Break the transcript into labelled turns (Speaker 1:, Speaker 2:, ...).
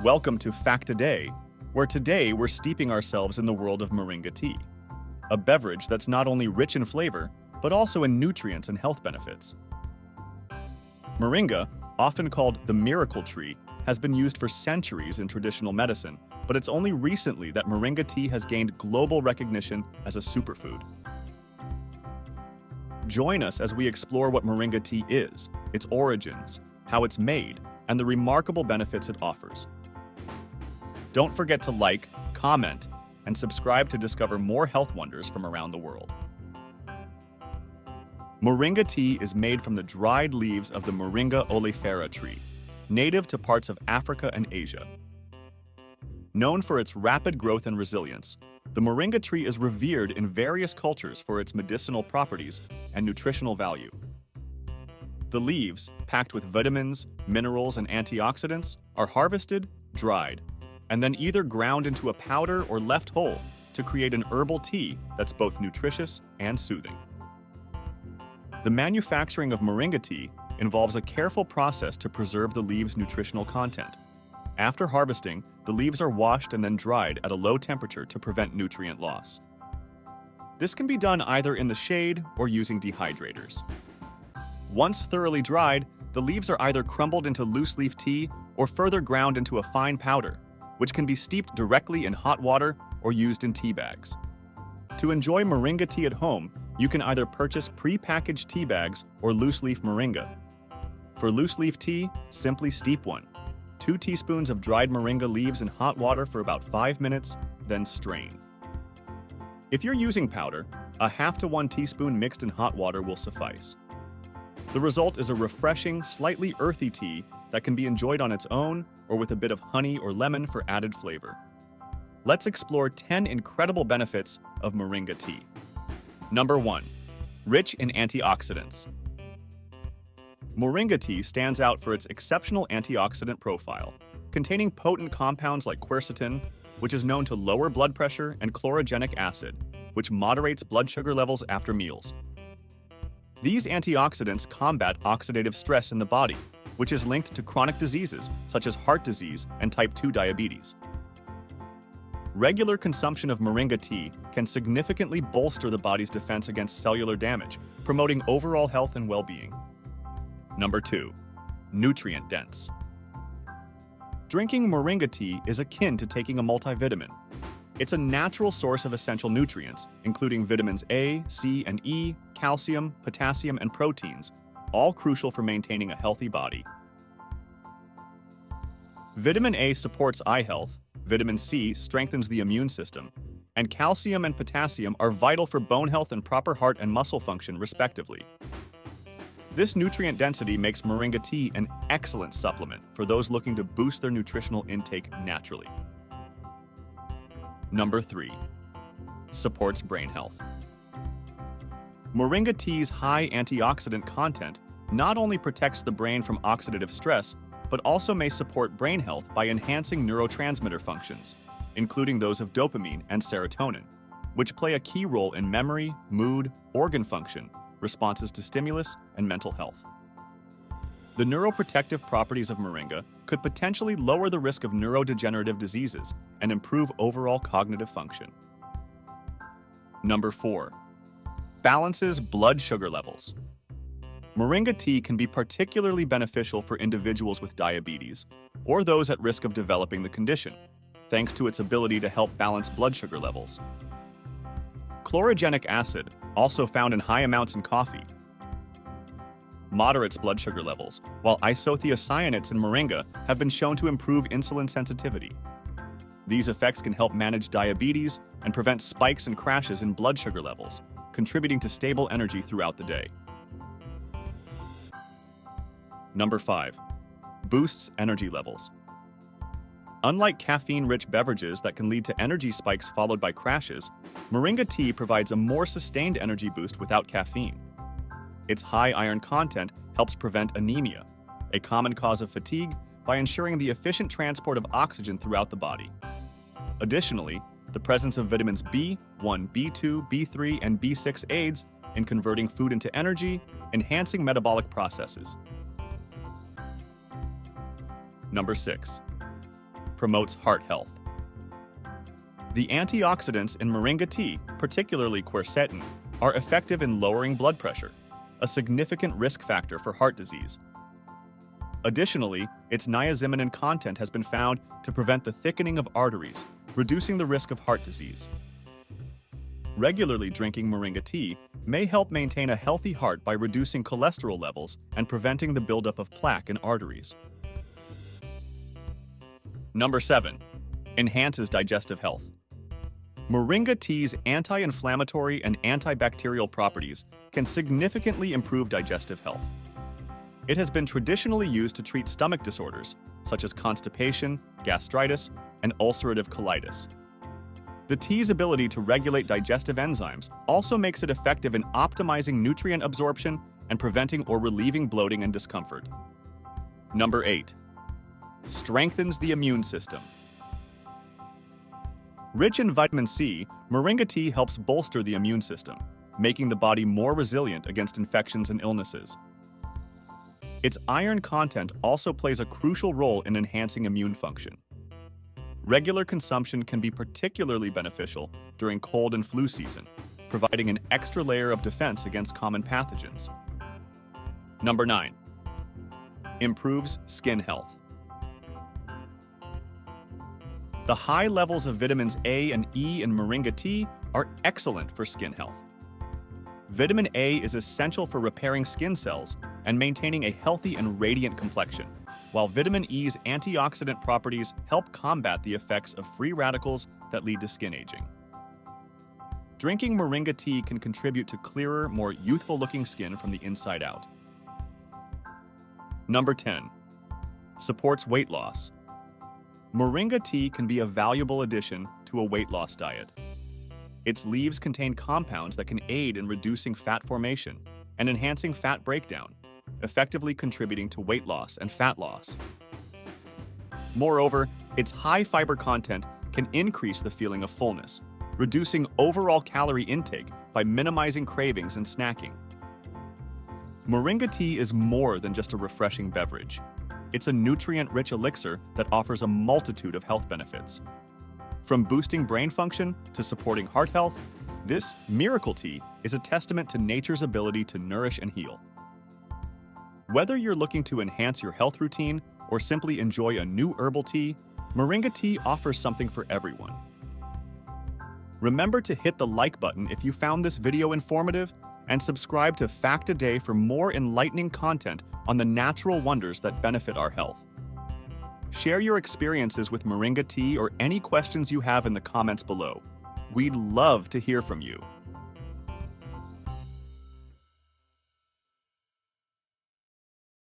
Speaker 1: Welcome to Fact a Day, where today we're steeping ourselves in the world of Moringa tea, a beverage that's not only rich in flavor, but also in nutrients and health benefits. Moringa, often called the miracle tree, has been used for centuries in traditional medicine, but it's only recently that Moringa tea has gained global recognition as a superfood. Join us as we explore what Moringa tea is, its origins, how it's made, and the remarkable benefits it offers. Don't forget to like, comment, and subscribe to discover more health wonders from around the world. Moringa tea is made from the dried leaves of the Moringa oleifera tree, native to parts of Africa and Asia. Known for its rapid growth and resilience, the Moringa tree is revered in various cultures for its medicinal properties and nutritional value. The leaves, packed with vitamins, minerals, and antioxidants, are harvested, dried, and then either ground into a powder or left whole to create an herbal tea that's both nutritious and soothing. The manufacturing of Moringa tea involves a careful process to preserve the leaves' nutritional content. After harvesting, the leaves are washed and then dried at a low temperature to prevent nutrient loss. This can be done either in the shade or using dehydrators. Once thoroughly dried, the leaves are either crumbled into loose leaf tea or further ground into a fine powder, which can be steeped directly in hot water or used in tea bags. To enjoy Moringa tea at home, you can either purchase pre-packaged tea bags or loose-leaf Moringa. For loose-leaf tea, simply steep 2 teaspoons of dried Moringa leaves in hot water for about 5 minutes, then strain. If you're using powder, a half to 1 teaspoon mixed in hot water will suffice. The result is a refreshing, slightly earthy tea that can be enjoyed on its own or with a bit of honey or lemon for added flavor. Let's explore 10 incredible benefits of Moringa tea. Number 1. Rich in antioxidants. Moringa tea stands out for its exceptional antioxidant profile, containing potent compounds like quercetin, which is known to lower blood pressure, and chlorogenic acid, which moderates blood sugar levels after meals. These antioxidants combat oxidative stress in the body, which is linked to chronic diseases such as heart disease and type 2 diabetes. Regular consumption of Moringa tea can significantly bolster the body's defense against cellular damage, promoting overall health and well-being. Number 2. Nutrient-dense. Drinking Moringa tea is akin to taking a multivitamin. It's a natural source of essential nutrients, including vitamins A, C, and E, calcium, potassium, and proteins, all crucial for maintaining a healthy body. Vitamin A supports eye health, vitamin C strengthens the immune system, and calcium and potassium are vital for bone health and proper heart and muscle function, respectively. This nutrient density makes Moringa tea an excellent supplement for those looking to boost their nutritional intake naturally. Number 3. Supports brain health. Moringa tea's high antioxidant content not only protects the brain from oxidative stress, but also may support brain health by enhancing neurotransmitter functions, including those of dopamine and serotonin, which play a key role in memory, mood, organ function, responses to stimulus, and mental health. The neuroprotective properties of Moringa could potentially lower the risk of neurodegenerative diseases and improve overall cognitive function. Number 4. Balances blood sugar levels. Moringa tea can be particularly beneficial for individuals with diabetes or those at risk of developing the condition, thanks to its ability to help balance blood sugar levels. Chlorogenic acid, also found in high amounts in coffee, moderates blood sugar levels, while isothiocyanates in Moringa have been shown to improve insulin sensitivity. These effects can help manage diabetes and prevent spikes and crashes in blood sugar levels, contributing to stable energy throughout the day. Number 5. Boosts energy levels. Unlike caffeine-rich beverages that can lead to energy spikes followed by crashes, Moringa tea provides a more sustained energy boost without caffeine. Its high iron content helps prevent anemia, a common cause of fatigue, by ensuring the efficient transport of oxygen throughout the body. Additionally, the presence of vitamins B1, B2, B3, and B6 aids in converting food into energy, enhancing metabolic processes. Number 6. promotes heart health. The antioxidants in Moringa tea, particularly quercetin, are effective in lowering blood pressure, a significant risk factor for heart disease. Additionally, its niacinamide content has been found to prevent the thickening of arteries, reducing the risk of heart disease. Regularly drinking Moringa tea may help maintain a healthy heart by reducing cholesterol levels and preventing the buildup of plaque in arteries. Number 7. Enhances digestive health. Moringa tea's anti-inflammatory and antibacterial properties can significantly improve digestive health. It has been traditionally used to treat stomach disorders, such as constipation, gastritis, and ulcerative colitis. The tea's ability to regulate digestive enzymes also makes it effective in optimizing nutrient absorption and preventing or relieving bloating and discomfort. Number 8. Strengthens the immune system. Rich in vitamin C, Moringa tea helps bolster the immune system, making the body more resilient against infections and illnesses. Its iron content also plays a crucial role in enhancing immune function. Regular consumption can be particularly beneficial during cold and flu season, providing an extra layer of defense against common pathogens. Number 9. Improves skin health. The high levels of vitamins A and E in Moringa tea are excellent for skin health. Vitamin A is essential for repairing skin cells and maintaining a healthy and radiant complexion, while vitamin E's antioxidant properties help combat the effects of free radicals that lead to skin aging. Drinking Moringa tea can contribute to clearer, more youthful-looking skin from the inside out. Number 10. Supports weight loss. Moringa tea can be a valuable addition to a weight loss diet. Its leaves contain compounds that can aid in reducing fat formation and enhancing fat breakdown, effectively contributing to weight loss and fat loss. Moreover, its high fiber content can increase the feeling of fullness, reducing overall calorie intake by minimizing cravings and snacking. Moringa tea is more than just a refreshing beverage. It's a nutrient-rich elixir that offers a multitude of health benefits. From boosting brain function to supporting heart health, this miracle tea is a testament to nature's ability to nourish and heal. Whether you're looking to enhance your health routine or simply enjoy a new herbal tea, Moringa tea offers something for everyone. Remember to hit the like button if you found this video informative and subscribe to Fact a Day for more enlightening content on the natural wonders that benefit our health. Share your experiences with Moringa tea or any questions you have in the comments below. We'd love to hear from you.